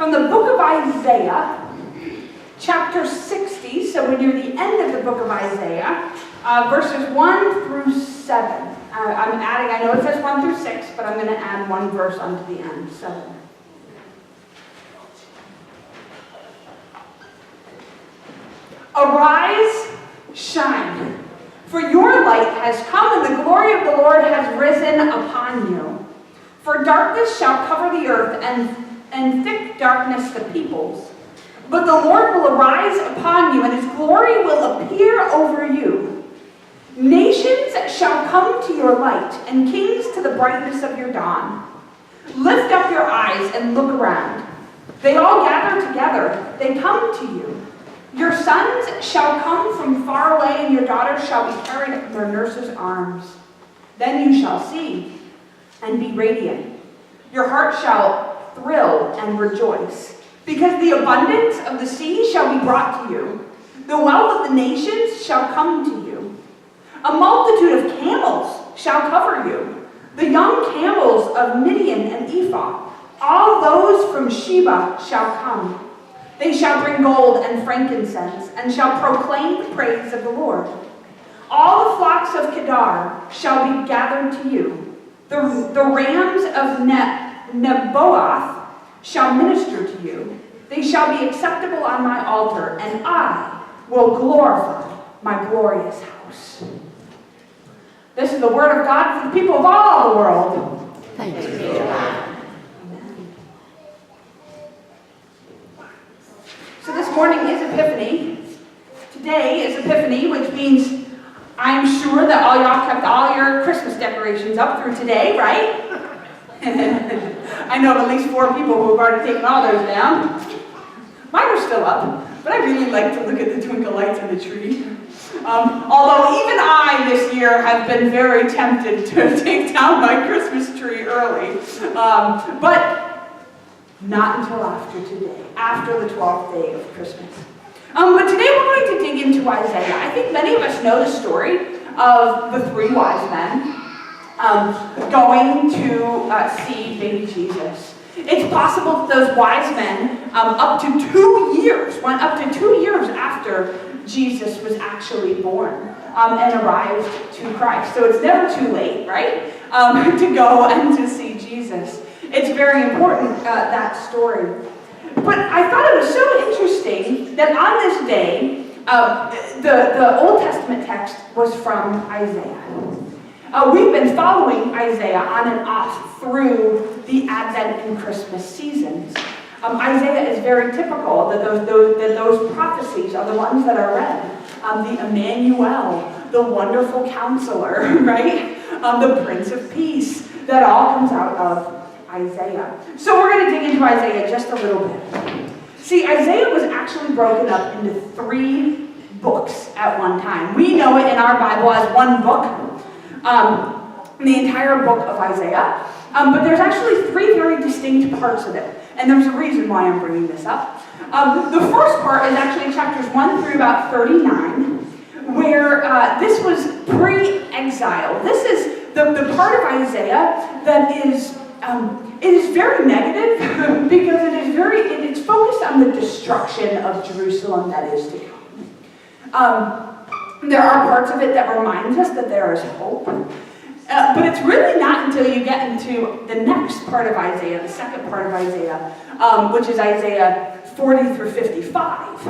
from the book of Isaiah, chapter 60, so we're near the end of the book of Isaiah, verses 1 through 7. I'm adding, I know it says 1 through 6, but I'm going to add one verse onto the end, 7. Arise, shine, for your light has come, and the glory of the Lord has risen upon you. For darkness shall cover the earth, and thick darkness the peoples. But the Lord will arise upon you, and his glory will appear over you. Nations shall come to your light, and kings to the brightness of your dawn. Lift up your eyes and look around. They all gather together. They come to you. Your sons shall come from far away, and your daughters shall be carried in their nurses' arms. Then you shall see and be radiant. Your heart shall thrill and rejoice, because the abundance of the sea shall be brought to you. The wealth of the nations shall come to you. A multitude of camels shall cover you. The young camels of Midian and Ephah, all those from Sheba shall come. They shall bring gold and frankincense, and shall proclaim the praise of the Lord. All the flocks of Kedar shall be gathered to you. The rams of Nebaioth shall minister to you. They shall be acceptable on my altar, and I will glorify my glorious house. This is the word of God for the people of all the world. Thanks be to God. So this morning is Epiphany. Today is Epiphany, which means I'm sure that all y'all kept all your Christmas decorations up through today, right? I know of at least 4 people who have already taken all those down. Mine are still up, but I really like to look at the twinkle lights on the tree. Although even I this year have been very tempted to take down my Christmas tree early. But not until after today, after the 12th day of Christmas. But today we're going to dig into Isaiah. I think many of us know the story of the 3 wise men going to see baby Jesus. It's possible that those wise men went up to 2 years after Jesus was actually born and arrived to Christ. So it's never too late, right, to go and to see Jesus. It's very important, that story. But I thought it was so interesting that on this day, the Old Testament text was from Isaiah. We've been following Isaiah on and off through the Advent and Christmas seasons. Isaiah is very typical that those prophecies are the ones that are read. The Emmanuel, the wonderful counselor, right? The Prince of Peace, that all comes out of Isaiah. So we're going to dig into Isaiah just a little bit. See, Isaiah was actually broken up into 3 books at one time. We know it in our Bible as one book, the entire book of Isaiah. But there's actually 3 very distinct parts of it. And there's a reason why I'm bringing this up. The first part is actually chapters 1 through about 39, where this was pre-exile. This is the part of Isaiah that is it is very negative because it's focused on the destruction of Jerusalem that is to come. There are parts of it that reminds us that there is hope. But it's really not until you get into the next part of Isaiah, the second part of Isaiah, which is Isaiah 40 through 55,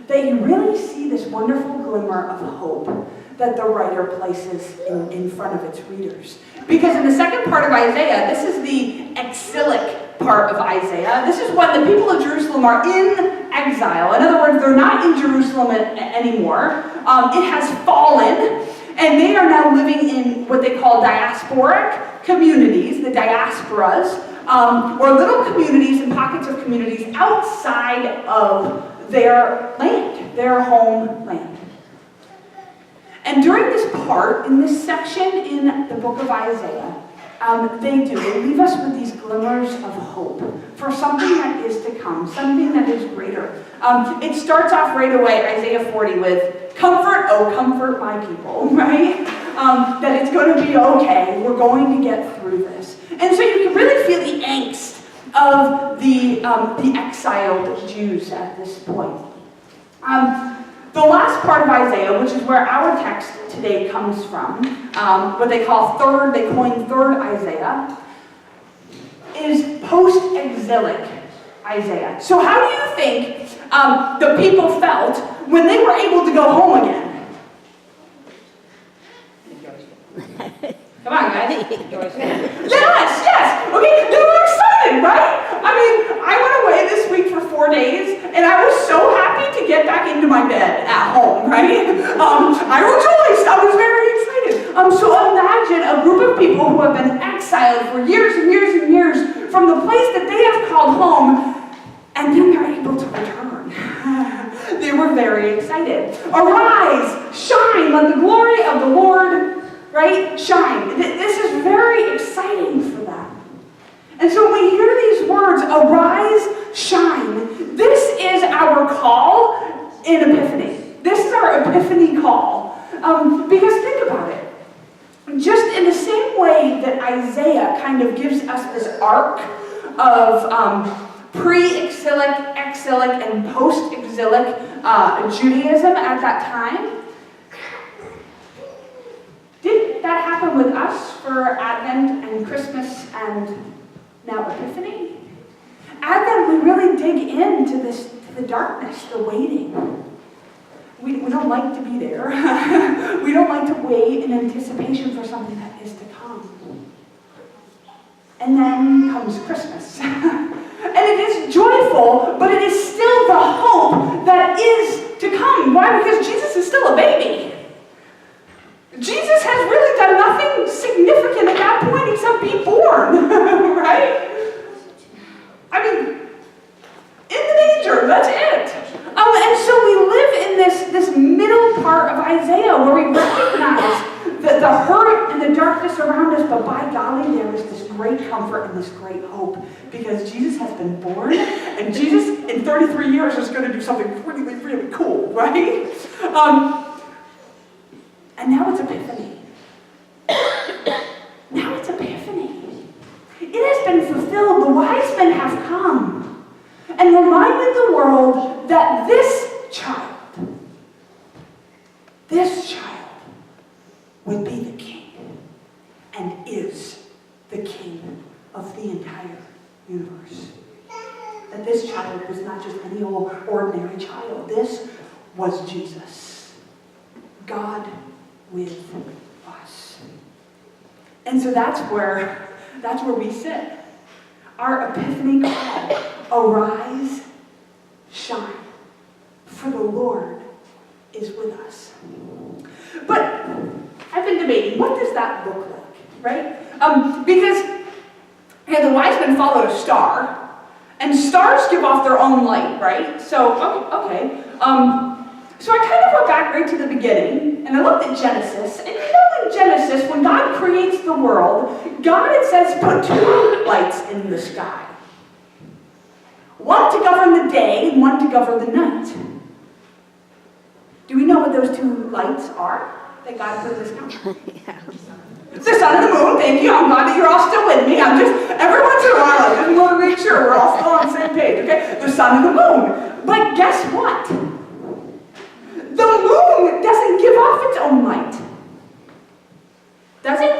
that you really see this wonderful glimmer of hope that the writer places in front of its readers. Because in the second part of Isaiah, this is the exilic part of Isaiah. This is when the people of Jerusalem are in exile. In other words, they're not in Jerusalem anymore. It has fallen, and they are now living in what they call diasporic communities, the diasporas, or little communities and pockets of communities outside of their land, their homeland. And during this part, in this section in the book of Isaiah, they leave us with these glimmers of hope for something that is to come, something that is greater. It starts off right away, Isaiah 40, with, "Comfort, oh comfort my people," right? That it's going to be okay, we're going to get through this. And so you can really feel the angst of the exiled Jews at this point. The last part of Isaiah, which is where our text today comes from, what they coin third Isaiah, is post-exilic Isaiah. So how do you think the people felt when they were able to go home again? Come on, guys. Yes. Okay, they were excited, right? I mean, I went away this week for 4 days, and I was so happy to get back into my bed at home, right? I rejoiced. I was very excited. So imagine a group of people who have been exiled for years and years and years from the place that they have called home, and then they're able to return. They were very excited. Arise, shine, let the glory of the Lord, right, shine. This is very exciting for them. And so when we hear these words, arise, shine, this is our call in Epiphany. This is our Epiphany call. Because think about it. Just in the same way that Isaiah kind of gives us this arc of pre-exilic, exilic, and post-exilic Judaism at that time, did that happen with us for Advent and Christmas and now Epiphany? Advent, we really dig into to the darkness, the waiting. We don't like to be there. We don't like to wait in anticipation for something that is to come. And then comes Christmas. And it is joyful, but it is still the hope that is to come. Why? Because Jesus is still a baby. Jesus has really done nothing significant at that point except be born, right? I mean, in the manger, that's it. And so we live in this middle part of Isaiah where we recognize the hurt and the darkness around us, but by golly, there is this great comfort and this great hope because Jesus has been born, and Jesus in 33 years is going to do something really, really cool, right? And now it's Epiphany. Now it's Epiphany. It has been fulfilled. The wise men have come and reminded the world that this child would be the king and is the king of the entire universe. That this child was not just any old ordinary child. This was Jesus, God with us. And so that's where we sit. Our Epiphany call, arise, shine, for the Lord is with us. But I've been debating, what does that look like, right? Because the wise men followed a star, and stars give off their own light, right? So, okay. So I kind of went back right to the beginning, and I looked at Genesis, and in Genesis, when God creates the world, God, it says, put two lights in the sky. One to govern the day, and one to govern the night. Do we know what those two lights are that God put in the sky? Yeah. The sun and the moon, thank you. I'm glad that you're all still with me. Every once in a while, I just want to make sure we're all still on the same page, okay? The sun and the moon. But guess what? The moon doesn't give off its own light. Does it?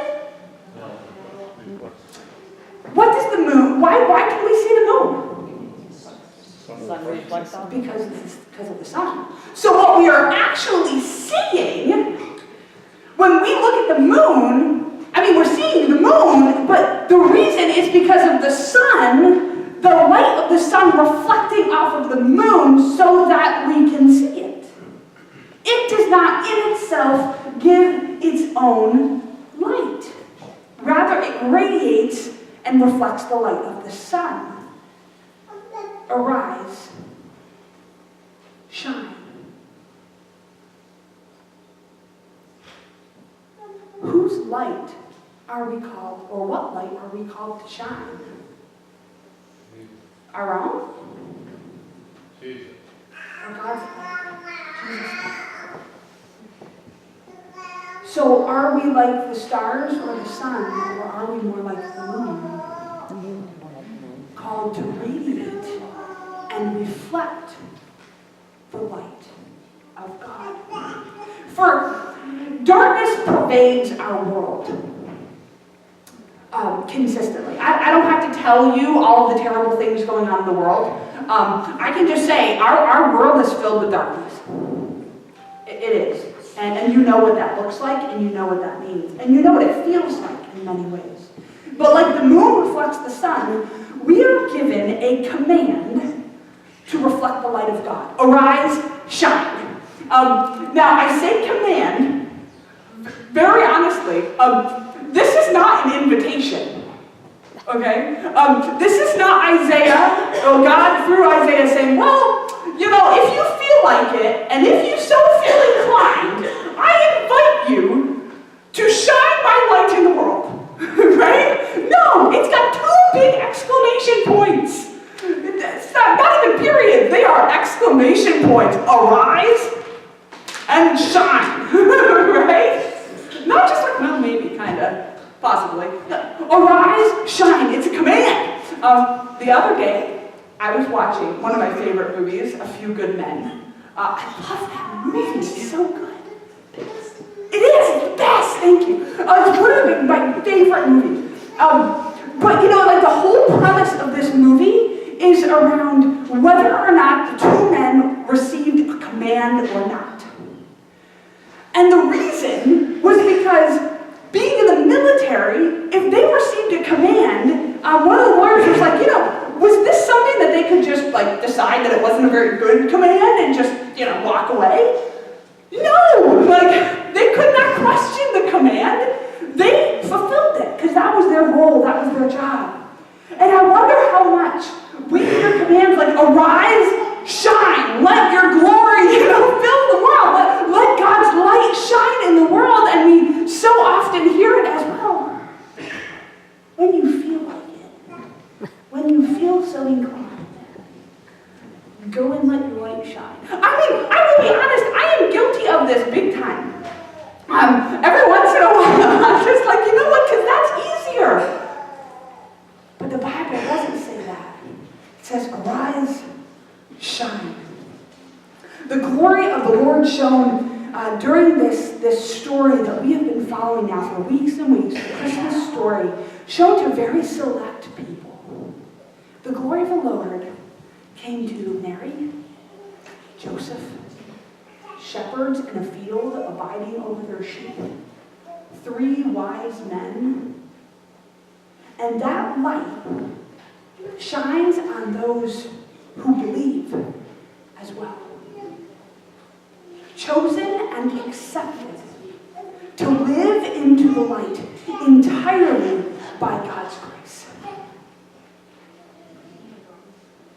What does the moon, why can we see the moon? Because of the sun. So what we are actually seeing, when we look at the moon, we're seeing the moon, but the reason is because of the sun, the light of the sun reflecting off of the moon so that we can see it. It does not in itself give its own light. Rather, it radiates and reflects the light of the sun. Arise, shine. Whose light are we called, or what light are we called to shine? Our own? Jesus. Or God's light? Jesus' light. So are we like the stars or the sun, or are we more like the moon? called to radiate and reflect the light of God. For darkness pervades our world consistently. I don't have to tell you all of the terrible things going on in the world. I can just say our world is filled with darkness. It is. And you know what that looks like, and you know what that means. And you know what it feels like in many ways. But like the moon reflects the sun, we are given a command to reflect the light of God. Arise, shine. Now, I say command, very honestly, this is not an invitation. Okay? This is not Isaiah, or God through Isaiah saying, well, you know, if you feel like it, and if you so feel inclined, I invite you to shine my light in the world. Right? No, it's got two big exclamation points. It's not even period. They are exclamation points. Arise and shine. Right? Not just like, well, maybe, kind of, possibly. Arise, shine. It's a command. The other day, I was watching one of my favorite movies, A Few Good Men. I love that movie. It's so good. It is the best. Thank you. It's one of my favorite movies. But you know, like the whole premise of this movie is around whether or not the two men received a command or not. And the reason was because being in the military, if they received a command, one of the lawyers was like, you know, was this something that they could just like decide that it wasn't a very good command and just, you know, walk away? No! Like, they could not question the command. They fulfilled it because that was their role, that was their job. And I wonder how much we hear commands like, arise, shine, let your glory, you know, fill the world. Let God's light shine in the world. And we so often hear it as well. When you feel like it, when you feel so inclined, go and let your light shine. I mean, I will be honest, I am guilty of this big time. Every once in a while, I'm just like, you know what, because that's easier. But the Bible doesn't say that. It says, arise, shine. The glory of the Lord shone during this story that we have been following now for weeks and weeks, the Christmas story, shown to very select people. The glory of the Lord came to Mary, Joseph, shepherds in a field abiding over their sheep, 3 wise men, and that light shines on those who believe as well. Chosen and accepted to live into the light entirely by God's grace.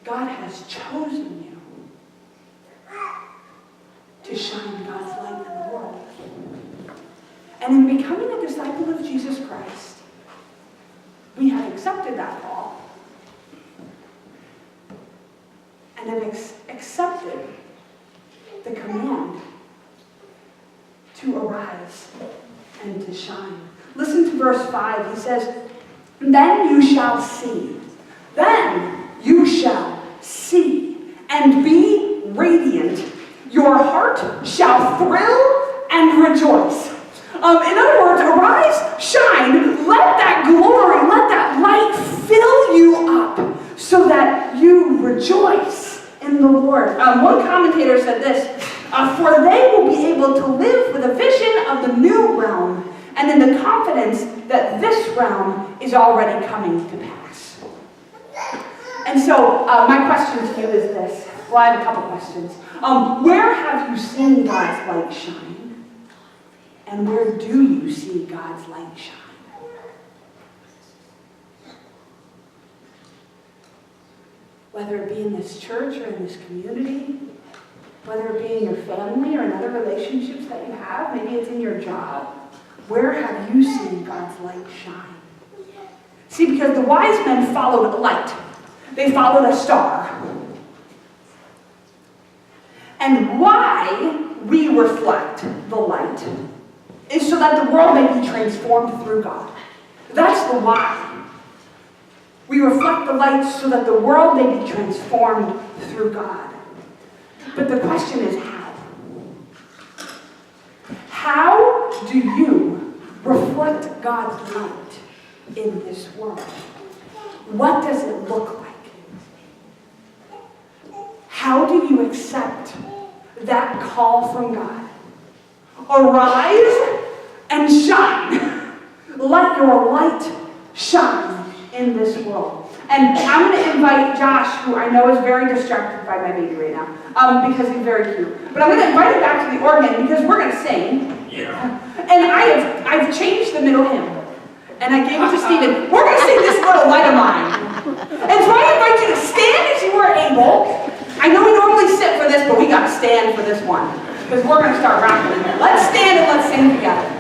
God has chosen you to shine God's light in the world. And in becoming a disciple of Jesus Christ, we have accepted that call and have accepted the command to arise and to shine. Listen to verse 5. He says, then you shall see. Then you shall see and be radiant. Your heart shall thrill and rejoice. In other words, arise, shine, let that glory, let that light fill you up so that you rejoice in the Lord. One commentator said this, for they will be able to live with a vision of the new realm and in the confidence that this realm is already coming to pass. And so my question to you is this. Well, I have a couple questions. Where have you seen God's light shine? And where do you see God's light shine? Whether it be in this church or in this community, whether it be in your family or in other relationships that you have, maybe it's in your job, where have you seen God's light shine? See, because the wise men followed a light. They followed a star. And why we reflect the light is so that the world may be transformed through God. That's the why. We reflect the light so that the world may be transformed through God. But the question is how? How do you reflect God's light in this world? What does it look like? How do you accept that call from God? Arise and shine. Let your light shine in this world. And I'm going to invite Josh, who I know is very distracted by my baby right now, because he's very cute. But I'm going to invite him back to the organ because we're going to sing. Yeah. And I've changed the middle hymn. And I gave it to Stephen. We're going to sing this little light of mine. And so I invite you to stand as you are able. I know we normally sit for this, but we got to stand for this one. Because we're going to start rocking in here. Let's stand and let's sing together.